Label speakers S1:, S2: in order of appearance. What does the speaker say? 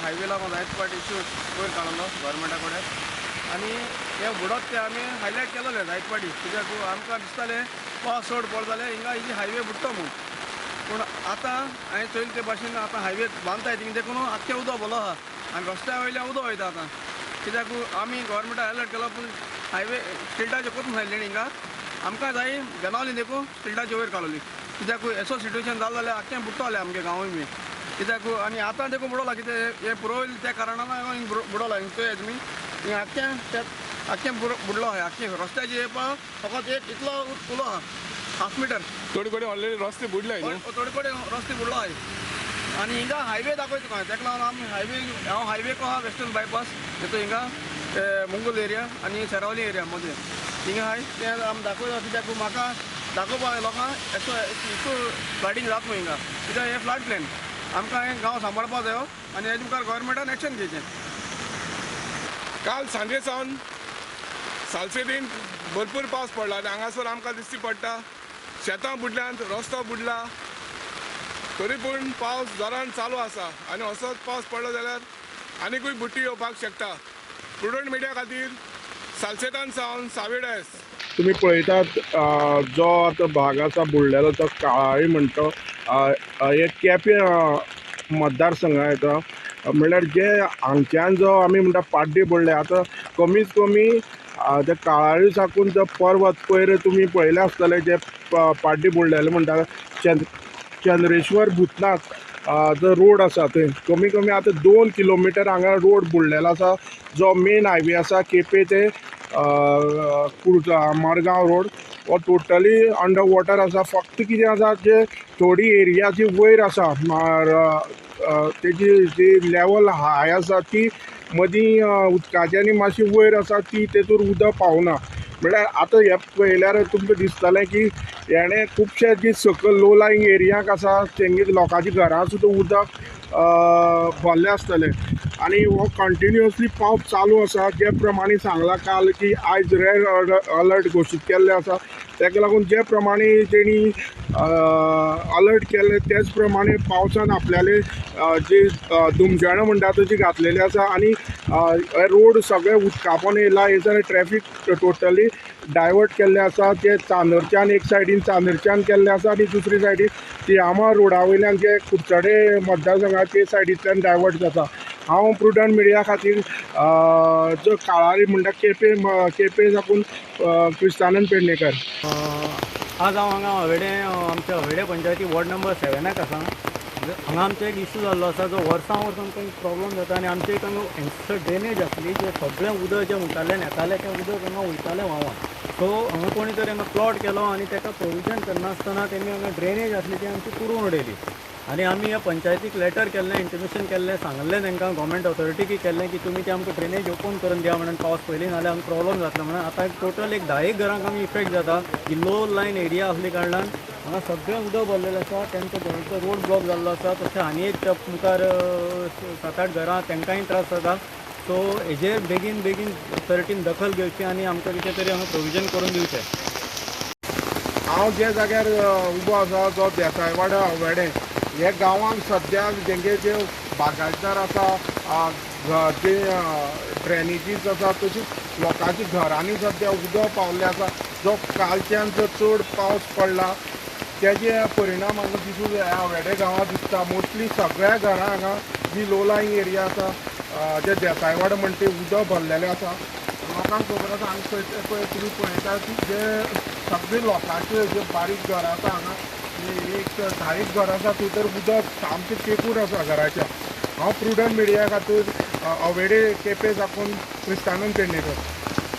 S1: highway लागून जायते फावटी इश्यू वयर काडलो गव्हर्मेंटा कडेन आनी हे बुडत ते आमी हायलायट केलोले जायते फावटी कित्याक आमकां दिसतालें पावस चड पड जाल्यार हिंगा ही हायवे बुडटा म्हूण पूण आतां हांवें चोयले ते भाशेन आतां हायवे बांदताय थिंग देखून आख्खें उदक भलो आहा आनी रस्त्या वयल्यान उदक वयता आतां कित्याक आमी गव्हर्मेंटान हायलायट केलो पूण हायवे स्ट्रिटाचेर कोतून हाडलें हिंगा आमकां जाय बेनावली देखून स्ट्रिटाचे वयर काडलोली कित्याक असो सिट्युएशन जालें जाल्यार आख्खें बुडटलें आमगे गांवूय बी कित्याक आनी आतां देखून बुडोला कितें हे पुरोयल त्या कारणान हिंग बुडोला हिंग चोया तुमी हिंग आख्खें बुडलो आहा आख्खें रस्त्याचेर येवपा फकत एक इतलो उलो आहा 1/2 मीटर
S2: थोडे कडेन ऑलरेडी रस्ते बुडले
S1: थोडे कडेन रस्ते बुडलो आहाय आनी हिंगा हायवे दाखयता तुका तेका लागून आमी हायवे को आहा वेस्टर्न बायपास येतो हिंगा मंगोल एरिया आनी सेरावली एरिया मदीं हिंगा आहाय तें आमी दाखयता कित्याक म्हाका दाखोवपा लोकांक इतू फ्लडिंग जाता न्हू हिंगा कित्याक हे फ्लड प्लेन आमकां हें गांव सांबाळपा जायो आनी हेजे मुखार गव्हर्मेंटान एक्शन घेवचें
S2: काल सांजे सावन सालसेतीन भरपूर पावस पडला आनी हांगासर आमकां दिश्टी पडटा शेतां बुडल्यात रस्तो बुडला तरी पूण पावस जोरान चालू आसा आनी असोच पावस पडलो जाल्यार आनिकूय बुट्टी येवपाक शकता प्रुडंट मिडिया खातीर सालसेतान सावन सावेडेस
S3: तुम्ही पळयतात जो आतां भाग आसा बुडलेलो तो काळाळी म्हणटा एक केपें मतदारसंघा येता म्हणल्यार जे हांगच्यान जो आमी म्हणटा पाड्डे बुडले आतां कमीत कमी ते काळाळी साकून जो पर्वत पयर तुमी पळयले आसतले जे पाड्डे बुडलेले म्हणटा चंद्रेश्वर भूतनाथ जो रोड आसा थंय कमी कमी आतां 2 किलोमिटर हांगा रोड बुडलेलो आसा जो मेन हायवे आसा केपें ते मडगांव रोड हो टोटली अंडर वॉटर आसा फक्त कितें आसा जे थोडी एरिया जी वयर आसा तेजी जी लेवल हाय आसा ती मदीं उदकाची आनी मातशी वयर आसा ती तेतूर उदक पावना म्हळ्यार आतां हे पळयल्यार तुमकां दिसतलें की हेणें खुबशे जी सकयल लो लायंग एरियाक आसा तेंगे लोकांची घरां सुद्दां उदक भरलें आसतलें आनी हो कंटिन्युअसली पावस चालू आसा जे प्रमाणे सांगला काल की आयज रेड अलर्ट घोशीत केल्ले आसा तेका लागून जे प्रमाणे तेणी अलर्ट केल्ले तेच प्रमाणे पावसान आपल्याले जे दुमजणां म्हणटा तशी घातलेली आसा आनी हे रोड सगळे उदकापोन येयला हेजर ट्रॅफिक टोटली डायवर्ट केल्ले आसा ते चांदरच्यान एक सायडीन चांदरच्यान केल्ले आसा आनी दुसरी सायडीन तियामा रोडा वयल्यान जे कुडचडे मतदारसंघा ते सायडींतल्यान डायवर्ट जाता हांव प्रुडंट मिडिया खातीर जो काळाळी म्हणटा केपें साकून क्रिस्तानंद पेडणेकर
S4: आज हांव हांगा आमच्या हवेडे पंचायती वॉर्ड नंबर 7 आसा हांगा आमचो एक इशू जाल्लो आसा जो वर्सां आमकां एक प्रॉब्लम जाता आनी आमचे एक हांगा ड्रेनेज आसली जे सगळें उदक जे म्हणटालें येतालें तें उदक हांगा वयतालें व्हांवून सो हांगा कोणी तरी हांगा प्लॉट केलो आनी ताका प्रोविजन करनासतना तेमी हांगा ड्रेनेज आसली ती आमची पुरून उडयली आनी आमी ह्या पंचायतीक लेटर केल्लें इंटिमेशन केल्लें सांगलें तांकां गव्हर्मेंट ऑथॉरिटीक केल्लें की तुमी ते आमकां ड्रेनेज ओपन करून दिया म्हणून पावस पयलीं नाल्यार आमकां प्रॉब्लम जातलो म्हणून आतां टोटल एक 10 घरांक आमी इफेक्ट जाता ही लो लायन एरिया आसले कारणान हांगा सगळें उदक भरलेलें आसा तेंचो घरांचो रोड ब्लॉक जाल्लो आसा तशें आनी एक मुखार 7-8 घरां तांकांय त्रास जाता सो हेजेर बेगीन ऑथॉरिटीन दखल घेवची आनी आमकां कितें तरी हांगा प्रोविजन करून दिवचें
S3: हांव जे जाग्यार उबो आसा जो देसायवाडा हवेडे हे गांवांक सद्याक जेंगे जे बागायतदार आसा जे ड्रेनेजीस आसा तशीच लोकांची घरांनी सद्या उदक पावल्लें आसा जो कालच्यान जो चड पावस पडला तेजे परिणाम हांगा दिसूं हवेडे गांवांत दिसता मोस्टली सगळ्या घरां हांगा जी लो लायंग एरिया आसा जे देसायवाडा म्हणटा ते उदक भरलेलें आसा लोकांक खबर आसा हांगा पळय तुमी पळयता की जे सगळे लोकांचे जे बारीक घरां आसा हांगा एक 10 घर आसा थंय तर उदक सामकें तेंकून आसा घराच्या हांव प्रुडंट मिडिया खातीर हवेडे केपें साकून क्रिस्तानंद पेडणेकर